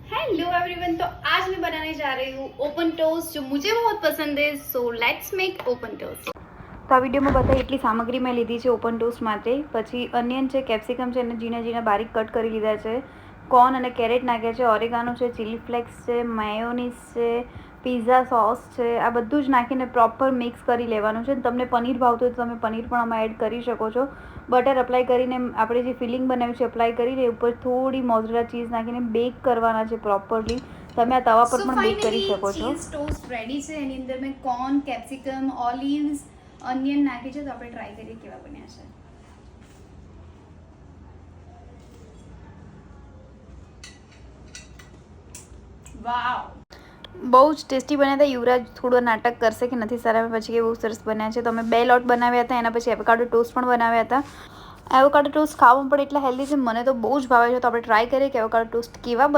Hello everyone. तो आज मैं बनाने जा रही हूँ ओपन टोस्ट जो मुझे बहुत पसंद है। So let's make open toast. તો આ વિડીયોમાં બતાવી એટલી સામગ્રી મેં લીધી છે ઓપન ટોસ્ટ માટે. પછી અનિયન છે, કેપ્સિકમ છે અને ઝીણા ઝીણા બારીક કટ કરી લીધા છે. કોર્ન અને કેરેટ નાખ્યા છે, ઓરેગાનો છે, ચીલી ફ્લેક્સ છે, મેયોનીઝ છે, પિઝા સોસ છે. આ બધું જ નાખીને પ્રોપર મિક્સ કરી લેવાનું છે. તમને પનીર ભાવતું હોય તો તમે પનીર પણ આમાં એડ કરી શકો છો. બટર અપ્લાય કરીને આપણે જે ફિલિંગ બનાવ્યું છે અપ્લાય કરીને ઉપર થોડી મોઝરેલા ચીઝ નાખીને બેક કરવાના છે પ્રોપરલી. તમે આ તવા પર પણ બેક કરી શકો છો. ચીઝ ટોસ્ટ રેડી છે. એની અંદર મેં કોર્ન, કેપ્સિકમ, ઓલિવ્સ, ઓનિયન નાખી છે. તો આપણે ટ્રાય કરીએ કેવા બન્યા છે. વાવ, બહુ જ ટેસ્ટી બન્યા હતા. યુવરાજ થોડો નાટક કરશે કે નથી સારા, પછી કે બહુ સરસ બન્યા છે. તો અમે 2 લોટ બનાવ્યા હતા, એના પછી એવોકાડો ટોસ્ટ પણ બનાવ્યા હતા. એવોકાડો ટોસ્ટ ખાવામાં પણ એટલા હેલ્ધી છે, મને તો બહુ જ ભાવે છે. તો આપણે ટ્રાય કરીએ કે એવોકાડો ટોસ્ટ કેવા બને.